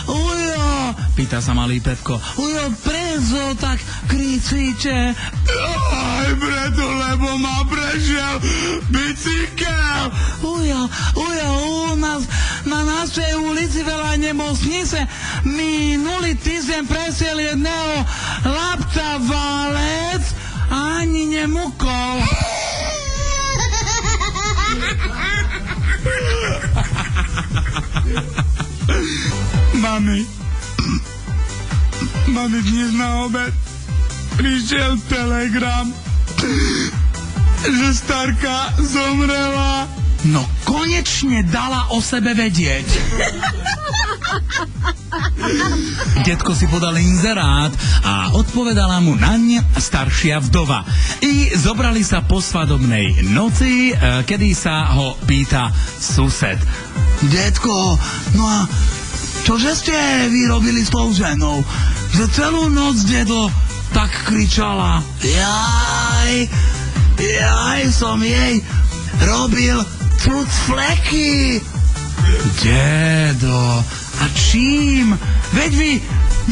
Ujo, pýta sa malý Pepko. Ujo, prečo tak kričíte? Aj preto, lebo ma prešiel bicykel. Ujo, u nás na našej ulici veľa nemocnice. Minulý týždeň presiel jedného chlapca valec a ani nemukol. Mami, dnes na obed prišiel telegram, že starka zomrela. No konečne dala o sebe vedieť. Detko si podal inzerát a odpovedala mu naň staršia vdova. I zobrali sa po svadobnej noci, kedy sa ho pýta sused. Detko, no a čože ste vyrobili s tou ženou? Že celú noc dedo tak kričala. Jaj, som jej robil cuc fleky. Dedo, a čím? Veď vy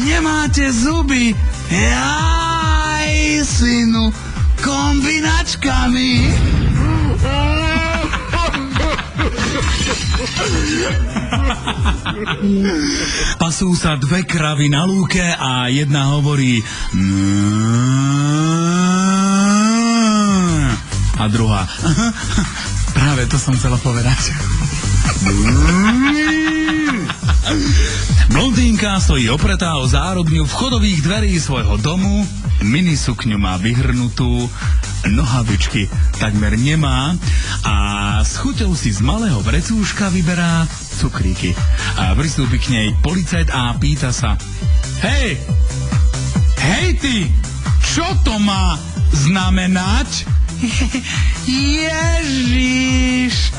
nemáte zuby. Jaj, synu, kombinačkami. Pasú sa dve kravy na lúke a jedna hovorí a druhá práve to som chcela povedať. Blondínka stojí opretá o zárubňu vchodových dverí svojho domu, minisukňu má vyhrnutú, nohavičky takmer nemá a s chuťou si z malého vrecúška vyberá cukríky. A pristúpi k nej policajt a pýta sa: Hej ty, čo to má znamenať? Ježiš,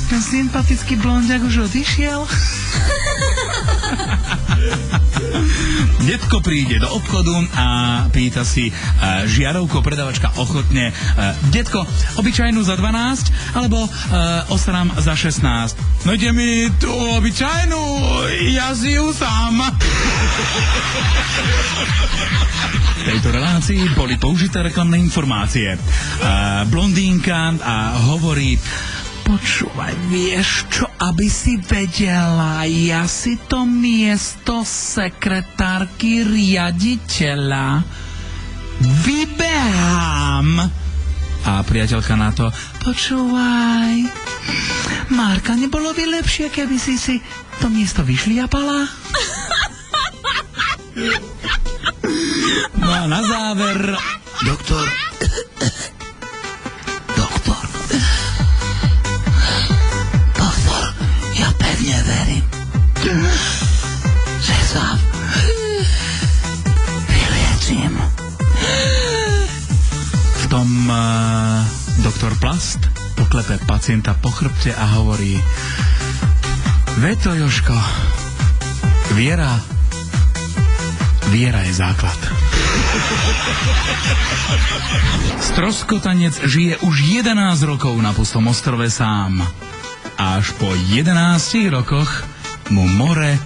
ten sympatický blondiak už odišiel. Detko príde do obchodu a pýta si žiarovko, predavačka ochotne: Detko, obyčajnú za 12 alebo osram za 16? No ide mi tú obyčajnú, ja si ju sám. V tejto relácii boli použité reklamné informácie. Blondínka hovorí: Počúvaj, vieš čo, aby si vedela, ja si to miesto sekretárky riaditeľa vybehám. A priateľka na to: Počúvaj, Marka, nebolo by lepšie, keby si to miesto vyšliapala? No a na záver, doktor, ja pevne verím, že sa vyliečím. V tom doktor Plast poklepe pacienta po chrbte a hovorí: Veď to, Jožko, viera je základ. Stroskotanec žije už 11 rokov na pustom ostrove sám. A až po 11 rokoch mu more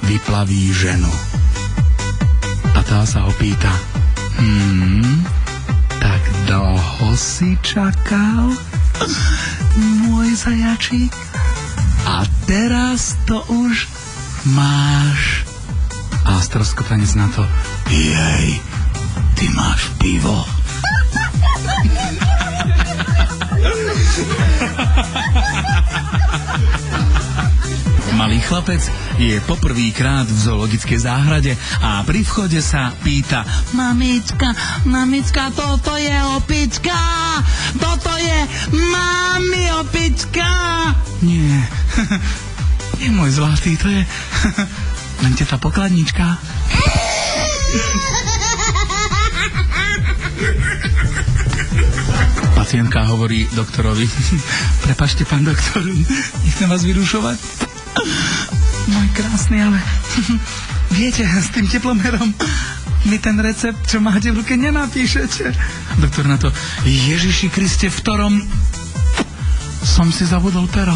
vyplaví ženu. A tá sa ho pýta: Tak dlho si čakal, môj zajačík? A teraz to už máš. A stroskotanec na to: Jej, ty máš pivo. Malý chlapec je poprvýkrát v zoologickej záhrade a pri vchode sa pýta: Mamička, toto je opička! Toto je mami opička! Nie, nie, môj zlatý, to je len teta pokladnička. Pacientka hovorí doktorovi: Prepáčte, pán doktor, nechcem vás vyrušovať. Môj krásny, ale viete, s tým teplomerom mi ten recept, čo máte v ruke, nenapíšete. Doktor na to: Ježiši Kriste, v ktorom som si zabudol pero.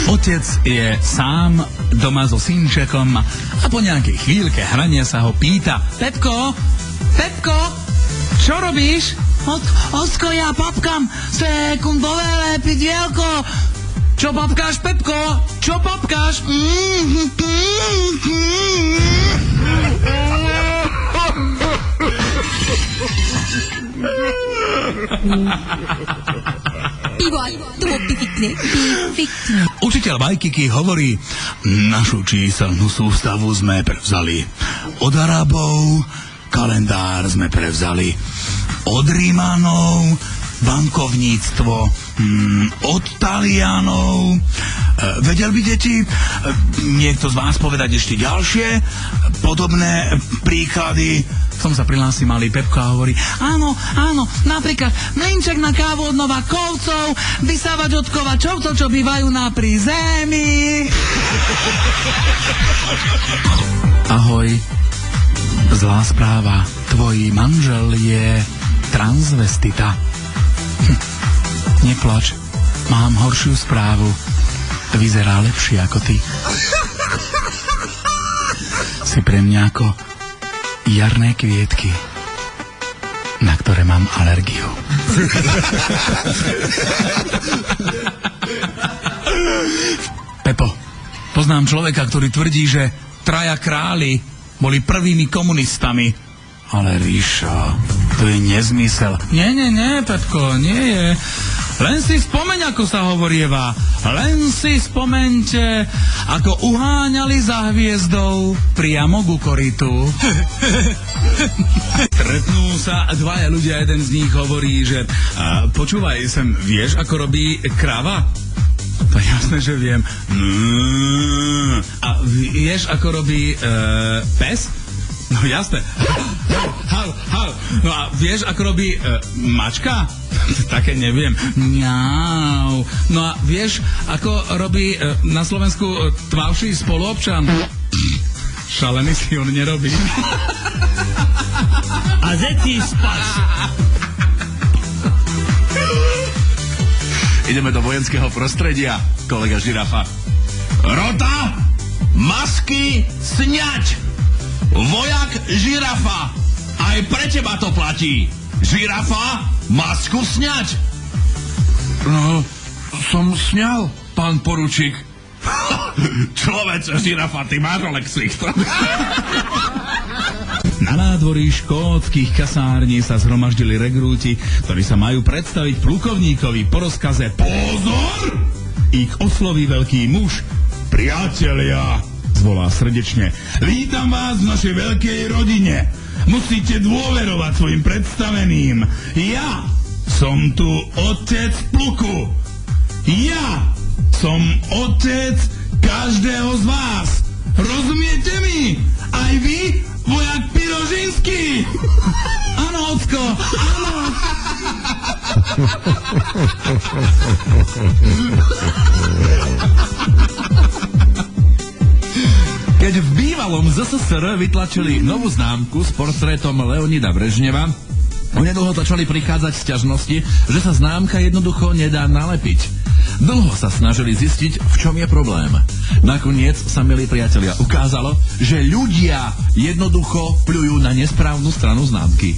Otec je sám doma so synčekom a po nejakej chvíľke hrania sa ho pýta: Pepko, čo robíš? Ocko, ja papkam sekundové pidielko. Čo papkáš, Pepko? Čo papkáš? To bol pikne. Učiteľ Vajkiky hovorí: našu číselnú sústavu sme prevzali od Arabov, kalendár sme prevzali od Rímanov, bankovníctvo od Talianov. Vedel by, deti, niekto z vás povedať ešte ďalšie podobné príklady? Som sa prihlásil malý Pepko a hovorí: Áno, napríklad mlynček na kávu od Novákovcov, vysávač od Kovačovcov, čo bývajú na prízemí. Ahoj, zlá správa, tvoj manžel je transvestita. Neplač, mám horšiu správu, vyzerá lepšie ako ty. Si pre mňa ako jarné kvietky, na ktoré mám alergiu. Pepo, poznám človeka, ktorý tvrdí, že traja králi boli prvými komunistami. Ale Ríšo, to je nezmysel. Nie, Pepko, nie je. Len si spomeň, ako sa hovorieva. Len si spomeňte, ako uháňali za hviezdou priamo ku korytu. Stretnú sa dvaja ľudia, jeden z nich hovorí, že počúvaj sem, vieš, ako robí krava? To je jasné, že viem. A vieš, ako robí pes? No jasné. Hau. No a vieš, ako robí mačka? Také neviem. Mňau. No a vieš, ako robí na Slovensku tmavší spoluobčan? Šalený si on nerobí. A zeti spas. Ideme do vojenského prostredia, kolega Žirafa. Rota, masky, sňať! Vojak Žirafa, aj pre teba to platí. Žirafa, masku sňať. No, som sňal, pán poručík. Človeče, Žirafa, ty máš Olexicht. Na nádvorí škótskych kasární sa zhromaždili regrúti, ktorí sa majú predstaviť plukovníkovi po rozkaze Pozor! Ich osloví veľký muž. Priatelia, zvolá srdečne, vítam vás v našej veľkej rodine. Musíte dôverovať svojim predstaveným. Ja som tu otec pluku. Ja som otec každého z vás. Rozumiete mi? Aj vy, vojak Pirožinský? Áno, ocko, áno. Keď v bývalom ZSSR vytlačili novú známku s portrétom Leonida Brežneva, onedlho začali prichádzať sťažnosti, že sa známka jednoducho nedá nalepiť. Dlho sa snažili zistiť, v čom je problém. Nakoniec sa, milí priatelia, ukázalo, že ľudia jednoducho pľujú na nesprávnu stranu známky.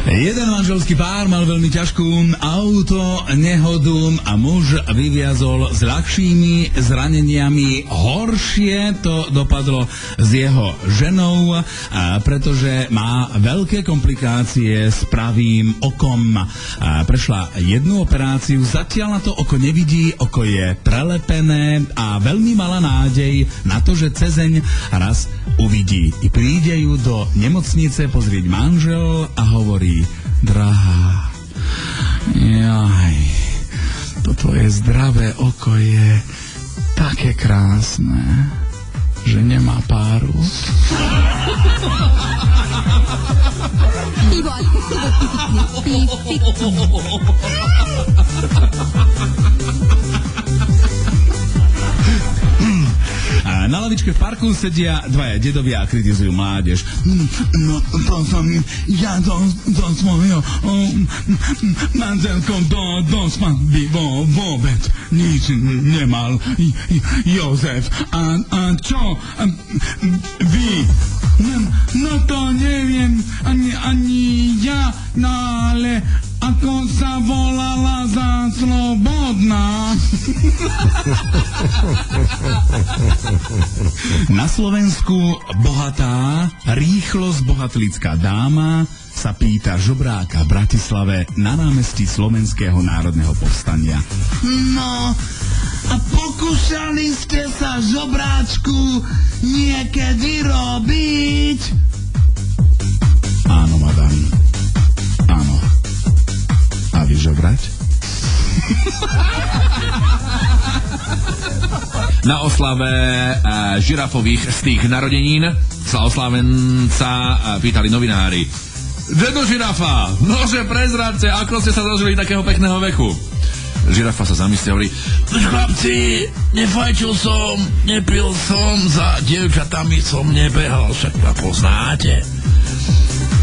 Jeden manželský pár mal veľmi ťažkú auto nehodu a muž vyviazol s ľahšími zraneniami. Horšie to dopadlo s jeho ženou, pretože má veľké komplikácie s pravým okom. Prešla jednu operáciu, zatiaľ na to oko nevidí, oko je prelepené a veľmi mala nádej na to, že cezeň raz uvidí. I príde ju do nemocnice pozrieť manžel a hovorí: drahá, jaj, to tvoje zdravé oko je také krásne, že nemá páru. Na lavičke v parku sedia dvaja dedovia a kritizujú mládež. No, to som ja do svojho manželkou dospa by vôbec nič nemal Jozef. A čo vy? No to neviem ani ja, no ale ako sa volala za slobodná. Na Slovensku bohatá, rýchlo zbohatlická dáma sa pýta žobráka v Bratislave na námestí Slovenského národného povstania. No, a pokúšali ste sa žobráčku niekedy robiť? Áno, madam. Áno. A vy žobrať? Na oslave žirafových z tých narodenín sa oslávenca pýtali novinári. Dedo žirafa, nože prezradce, ako ste sa dožili takého pekného veku? Žirafa sa zamyslí a hovorí: chlapci, nefajčil som, nepil som, za dievčatami som nebehal, však ma poznáte.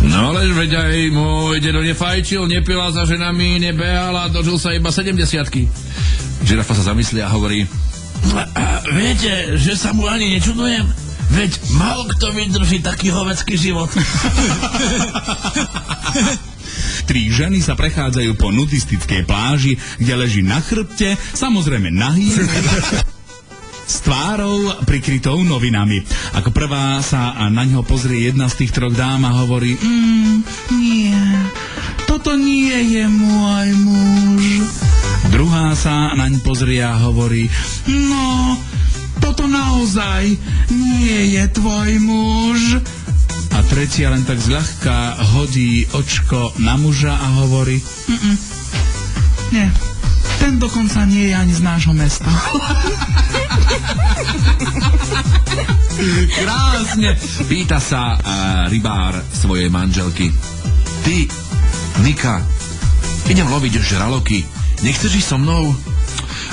No lež veď aj môj dedo nefajčil, nepil a za ženami nebehal a dožil sa iba 70-ky. Žirafa sa zamyslí a hovorí: viete, že sa mu ani nečudujem? Veď málo kto vydrží taký hovecký život. Tri ženy sa prechádzajú po nudistickej pláži, kde leží na chrbte, samozrejme nahý, s tvárou prikrytou novinami. Ako prvá sa na ňo pozrie jedna z tých troch dám a hovorí: nie, toto nie je môj muž. Druhá sa naň pozrie a hovorí: no, toto naozaj nie je tvoj muž. A tretia len tak zľahka hodí očko na muža a hovorí: nie, ten dokonca nie je ani z nášho mesta. Krásne! Pýta sa rybár svojej manželky: ty, Nika, idem loviť žraloky, nechceš ísť so mnou?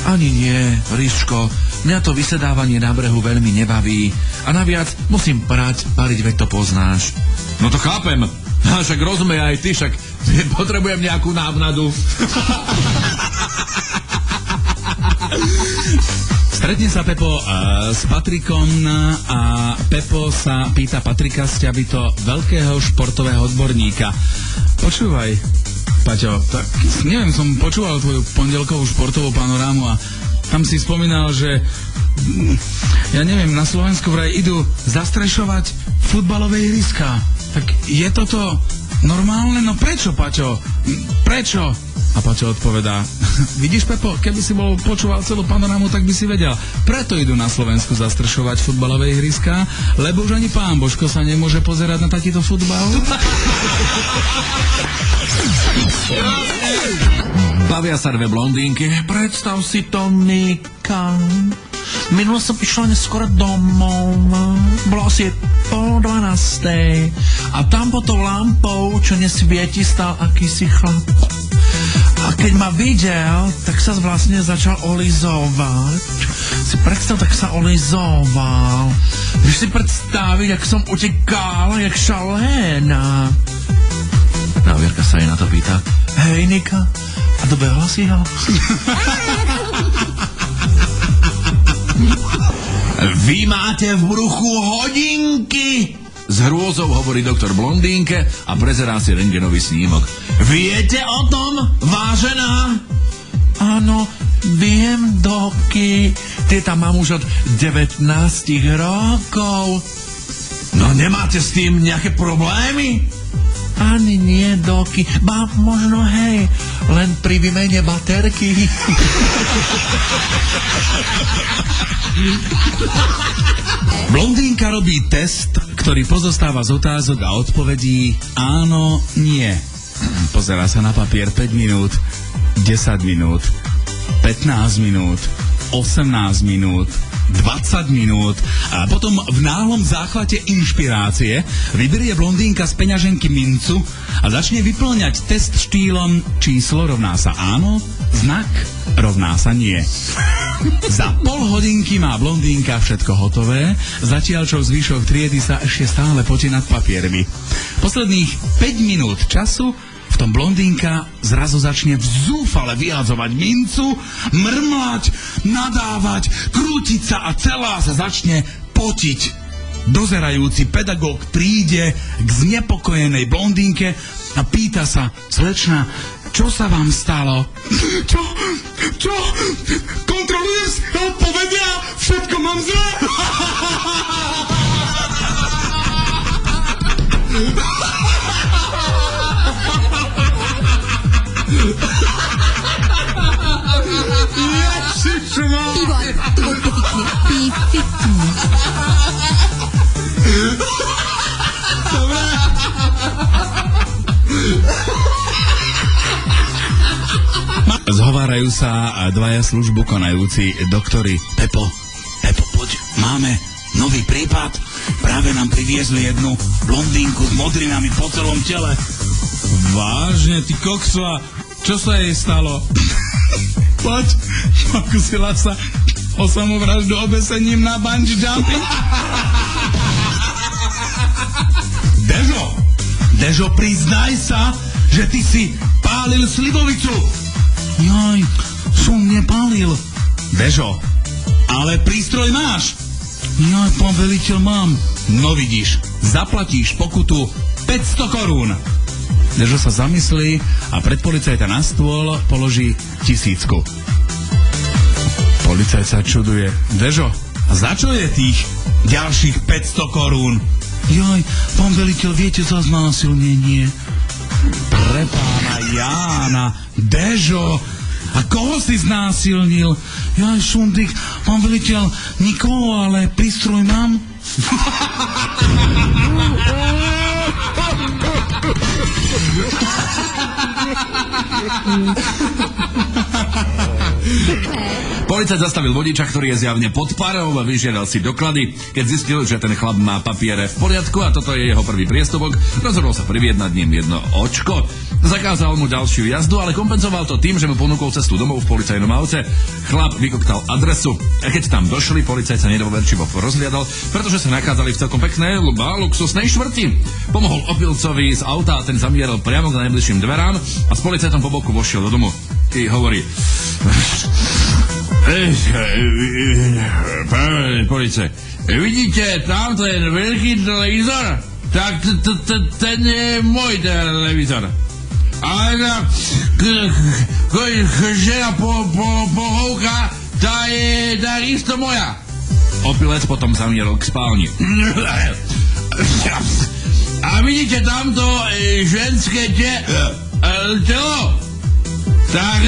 Ani nie, Ríško, mňa to vysedávanie na brehu veľmi nebaví a naviac musím pariť, veď to poznáš. No to chápem, však rozumej aj ty, však potrebujem nejakú návnadu. Stretne sa Pepo s Patrikom a Pepo sa pýta Patrika sťabito, veľkého športového odborníka: počúvaj, Paťo, tak neviem, som počúval tvoju pondelkovú športovú panorámu a tam si spomínal, že ja neviem, na Slovensku vraj idú zastrešovať futbalové ihriská. Tak je toto normálne? No prečo, Paťo? Prečo? A Paťo odpovedá: vidíš, Pepo, keby si bol počúval celú panorámu, tak by si vedel. Preto idú na Slovensku zastrešovať futbalové ihriská, lebo už ani pán Božko sa nemôže pozerať na takýto futbal. Bavia sa dve blondínky. Predstav si to, Nika. Minule som išla neskôr domov. Bolo asi 11:30 a tam pod tou lampou, čo nesvieti, stal akýsi chlap. A keď ma videl, tak sa vlastne začal olizovať. Si predstav, tak sa olizoval. Víš si predstaviť, jak som utekala, jak šaléna. Vierka sa jej na to pýta: hej, Nika, a dobehla si ho? Vy máte v bruchu hodinky! S hrôzou hovorí doktor blondínke a prezerá si rentgenový snímok. Viete o tom, vážená? Áno, viem, doky. Ty tam mám už od 19 rokov. No nemáte s tým nejaké problémy? Ani nie, doky. Ba, možno hej, len pri výmene baterky. Blondínka robí test, ktorý pozostáva z otázok a odpovedí áno, nie. Pozerá sa na papier 5 minút, 10 minút, 15 minút, 18 minút, 20 minút. A potom v náhlom záchvate inšpirácie vyberie blondínka z peňaženky mincu a začne vyplňať test štýlom číslo rovná sa áno, znak rovná sa nie. Za pol hodinky má blondínka všetko hotové, zatiaľ čo zvyšok triedy sa ešte stále potí nad papiermi. Posledných 5 minút času v tom blondínka zrazu začne vzúfale vyhadzovať mincu, mrmlať, nadávať, krútiť sa a celá sa začne potiť. Dozerajúci pedagóg príde k znepokojenej blondínke a pýta sa: slečna, čo sa vám stalo? Čo? Kontroluješ? Povedia, všetko mám zle. Igor, ty fikni. Zhovárajú sa dvaja službu konajúci doktori. Pepo, poď, máme nový prípad. Práve nám priviezli jednu blondínku s modrinami po celom tele. Vážne, ty kokso, čo sa jej stalo? Poď, pokusila sa o samovraždu obesením na bungee jumping. Dežo, priznaj sa, že ty si pálil slivovicu. Joj, som nepálil. Dežo, ale prístroj máš. Joj, pán veliteľ, mám. No vidíš, zaplatíš pokutu 500 korún. Dežo sa zamyslí a pred policajta na stôl položí 1000. Policajt sa čuduje. Dežo, a za čo je tých ďalších 500 korún? Joj, pán veliteľ, viete za znásilnenie? Pre pána Jána. Dežo, a koho si znásilnil? Joj, šundik, pán veliteľ, nikoho, ale prístroj mám. Policajt zastavil vodiča, ktorý je zjavne pod parou a vyžiadal si doklady. Keď zistil, že ten chlap má papiere v poriadku a toto je jeho prvý priestupok, rozhodol sa privieť nad ním jedno očko. Zakázal mu ďalšiu jazdu, ale kompenzoval to tým, že mu ponúkol cestu domov v policajnom aute. Chlap vykoktal adresu. A keď tam došli, policajt sa nedôverčivo rozhliadal, pretože sa nachádzali v celkom peknej, luxusnej štvrti. Pomohol opilcovi z auta a ten zamieral priamo k najbližším dverám a s policajtom po boku vošiel do domu. I hovorí: pán policajt, vidíte tam ten veľký televízor? Tak ten je môj televízor. Ale žena pohovka, tá je takisto moja. Opilec potom zamieral k spálni. A vidíte tamto ženské telo? Tak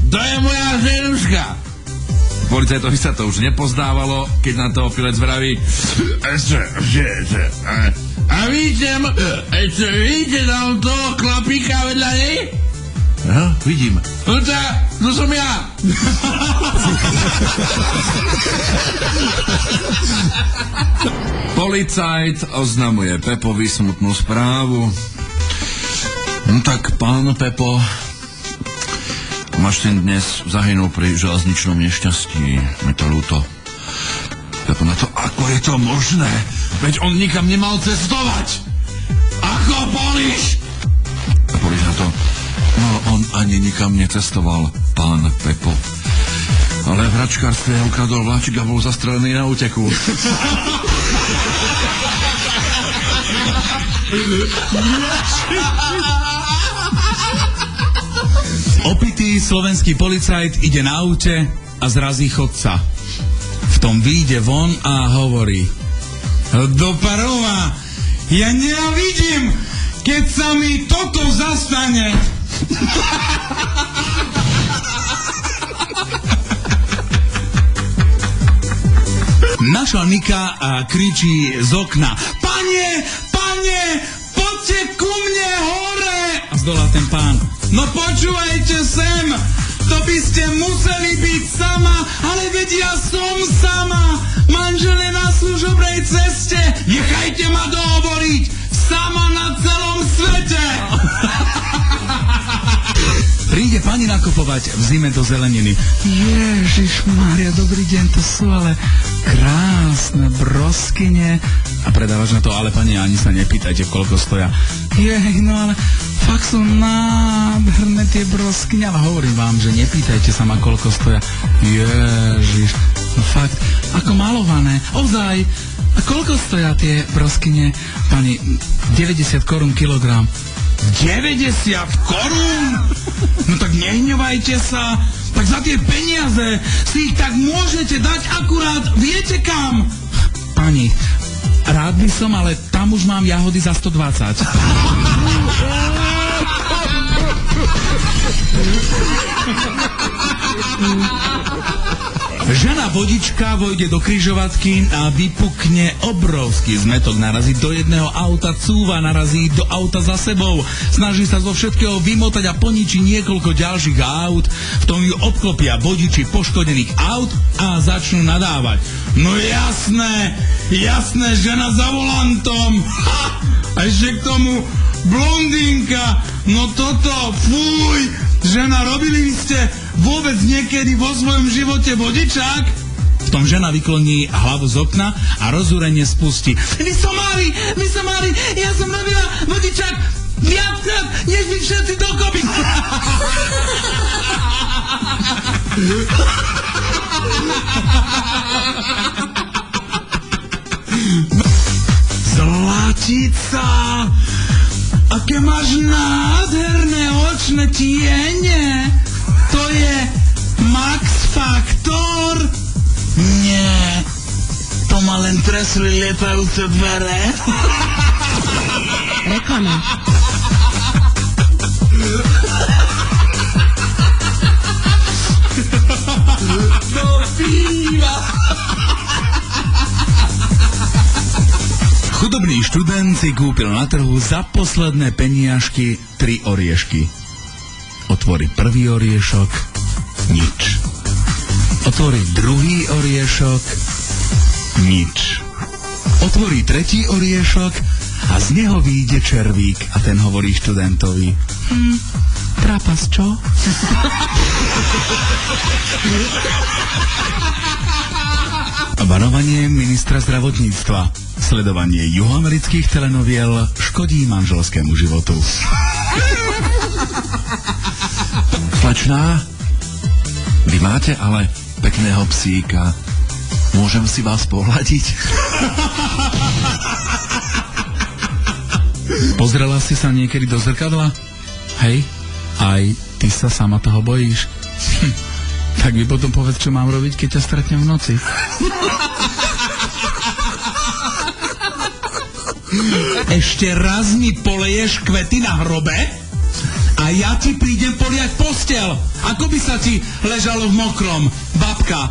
to je moja ženuška. Policajtovi sa to už nepozdávalo, keď na to opilec vraví: a vidíte tam toho chlapíka vedľa nej? No, vidím. No to som ja. Policajt oznamuje Pepovi smutnú správu. No tak, pán Pepo, Maštin dnes zahynul pri železničnom nešťastí. Mi to ľúto. Pepo na to: ako je to možné? Veď on nikam nemal cestovať. Ako Poliš? A Poliš na to: no, on ani nikam necestoval, pán Pepo. Ale v hračkárstve ukradol vláčik a bol zastrelený na úteku. Opitý slovenský policajt ide na aute a zrazí chodca. V tom vyjde von a hovorí: do parova, ja nenávidím, keď sa mi toto zastane. Naša Nika kričí z okna: Pane, poďte ku mne hore! A zdolá ten pán: no počúvajte sem, To by ste museli byť sama, ale veď ja som sama. Manžel je na služobnej ceste. Nechajte ma dohovoriť. Sama na celom svete. Príde pani nakupovať v zime do zeleniny. Ježišmária, dobrý deň, to sú ale krásne broskyne. A predávač na to, ale pani, ani sa nepýtajte, koľko stoja. Jej, no ale fakt sú nádherné tie broskyne, ale hovorím vám, že nepýtajte sa ma, koľko stoja. Ježiš, no fakt, ako malované, ozaj. A koľko stoja tie broskyne, pani? 90 korún kilogram. 90 korún? No tak nehňovajte sa. Tak za tie peniaze si ich tak môžete dať akurát viete kam. Pani, rád by som, ale tam už mám jahody za 120. Žena vodička vojde do križovatky a vypukne obrovský zmetok. Narazí do jedného auta, cúva, narazí do auta za sebou. Snaží sa zo všetkého vymotať a poničí niekoľko ďalších aut. V tom ju obklopia vodiči poškodených aut a začnú nadávať. No jasné, žena za volantom. Ha! A ešte k tomu blondínka. No toto, fuj. Žena, robili ste vôbec niekedy vo svojom živote vodičák? V tom žena vykloní hlavu z okna a rozúrenie spustí. Vy somári, ja som robila vodičák viackrát, než vy všetci dokopy. Zlatica, aké máš nádherné očné tiene. To je Max Factor? Nie, to ma len tresli lietajúce dvere. Reklama. Do piva. Chudobný študent si kúpil na trhu za posledné peniažky 3 oriešky. Otvorí prvý oriešok, nič. Otvorí druhý oriešok, nič. Otvorí tretí oriešok a z neho vyjde červík a ten hovorí študentovi. Trapas, čo? Varovanie ministra zdravotníctva. Sledovanie juhoamerických telenoviel škodí manželskému životu. Slečná, vy máte ale pekného psíka. Môžem si vás pohľadiť? Pozrela si sa niekedy do zrkadla? Hej, aj ty sa sama toho bojíš. Tak mi potom povedz, čo mám robiť, keď ťa stretnem v noci. Ešte raz mi poleješ kvety na hrobe a ja ti prídem poliať posteľ. Ako by sa ti ležalo v mokrom, babka?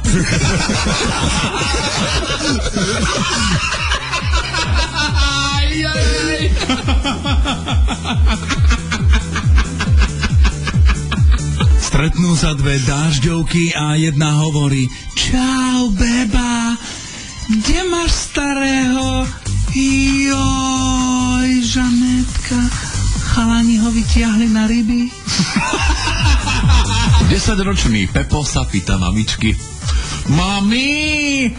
Stretnú sa dve dážďovky a jedna hovorí: Čau, beba, kde máš starého? Joj, Žanetka, chalani ho vytiahli na ryby. 10-ročný Pepo sa pýta mamičky: Mami,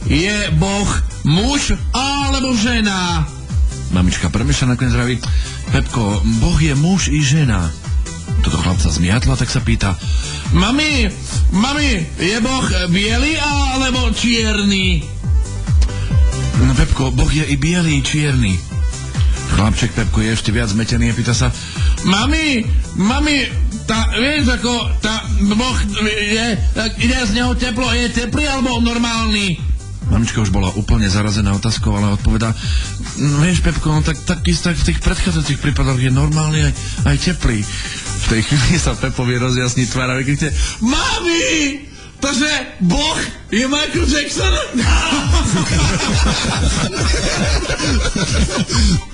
je Boh muž alebo žena? Mamička premýšľa, nakoniec vraví: Pepko, Boh je muž i žena. Toto chlapca zmiatla, tak sa pýta: Mami, je Boh biely alebo čierny? No Pepko, Boh je i biely, i čierny. Chlapček Pepko je ešte viac zmetený a pýta sa: Mami, vieš ako, Boh je, ide z neho teplo, je teplý alebo normálny? Mamička už bola úplne zarazená otázkou, ale odpovedá: No vieš, Pepko, no tak isto v tých predchádzajúcich prípadoch je normálny aj teplý. V tej chvíli sa Pepovi rozjasní tvár a vykričte: Mami! Tože Boh je Michael Jackson?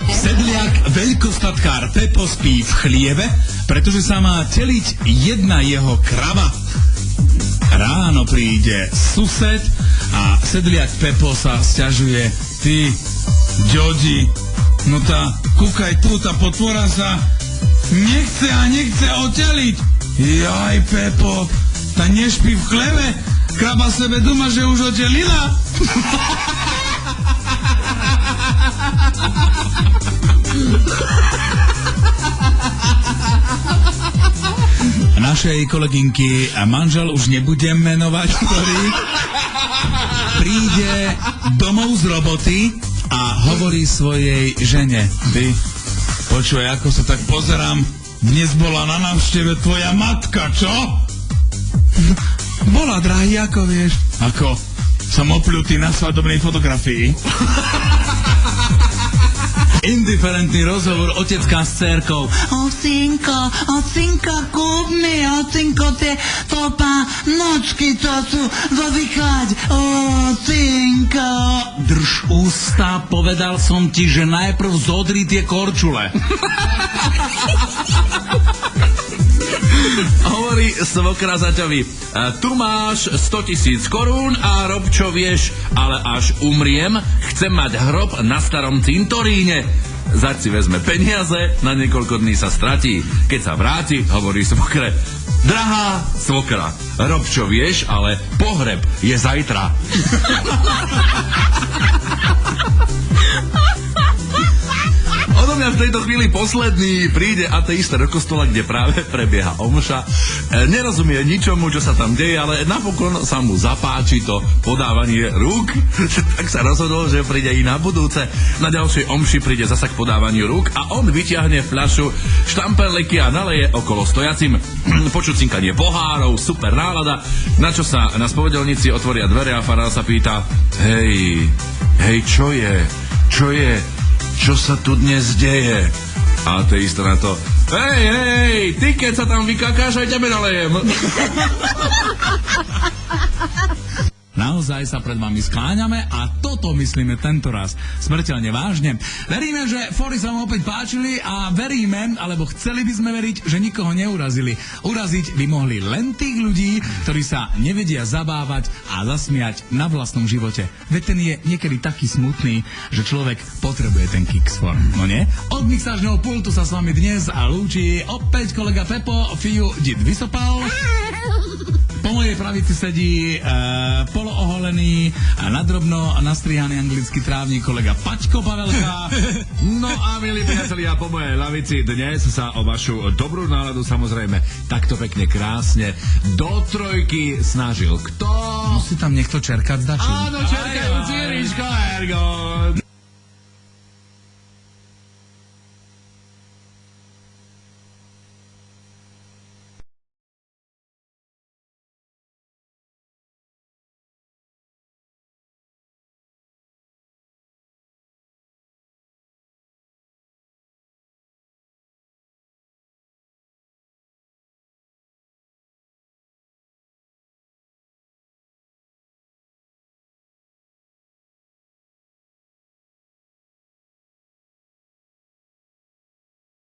Sedliak, veľkostatkár Pepo spí v chlieve pretože sa má teliť jedna jeho krava. Ráno príde sused a sedliak Pepo sa sťažuje. Ty, Jodi, no tá, kúkaj tu, tá potvora sa nechce oteliť. Jaj, Pepo, tá nešpí v chleve, kraba sebe duma, že už otelila. Našej kolegynky a manžel, už nebudem menovať, ktorý príde domov z roboty a hovorí svojej žene: Ty, počuj, ako sa tak pozerám, dnes bola na návšteve tvoja matka, čo? Bola, drahý, ako vieš? Ako? Som opľutý na svadobnej fotografii. Indiferentný rozhovor otecka s dcérkou. Ocinko, kúp mi, ocinko, tie topánočky, čo sú dodýchať. Ocinko. Drž ústa, povedal som ti, že najprv zodri tie korčule. Hovorí svokra zaťovi: tu máš 100 000 korún a rob čo vieš, ale až umriem, chcem mať hrob na starom cintoríne. Zaď si vezme peniaze, na niekoľko dní sa stratí. Keď sa vráti, hovorí svokre: drahá svokra, rob čo vieš, ale pohreb je zajtra. Odo mňa v tejto chvíli posledný príde ateista do kostola, kde práve prebieha omša. Nerozumie ničomu, čo sa tam deje, ale napokon sa mu zapáči to podávanie rúk. Tak sa rozhodol, že príde i na budúce. Na ďalšej omši príde zasa k podávaniu rúk a on vyťahne fľašu štamperleky a naleje okolo stojacim. Počuť cinkanie pohárov, super nálada, na čo sa na spovedelnici otvoria dvere a farár sa pýta: hej, čo je? Čo sa tu dnes deje? A ateista na to: hej, ty keď sa tam vykakáš, aj tebe nalejem. Naozaj sa pred vami skláňame a toto myslíme tento raz smrteľne vážne. Veríme, že fóry sa vám opäť páčili a veríme, alebo chceli by sme veriť, že nikoho neurazili. Uraziť by mohli len tých ľudí, ktorí sa nevedia zabávať a zasmiať na vlastnom živote. Veď ten je niekedy taký smutný, že človek potrebuje ten kick z form, no nie? Od mixážneho pultu sa s vami dnes a lúči opäť kolega Pepo, Fiu, Did Vysopal. Po mojej pravici sedí polooholený a nadrobno nastrihaný anglický trávnik kolega Paťko Pavelka. No a milí priatelia, po mojej lavici dnes sa o vašu dobrú náladu samozrejme takto pekne krásne do trojky snažil kto? Musí tam niekto čerkať, zdačí. Áno, čerkajú Ciriško Ergo.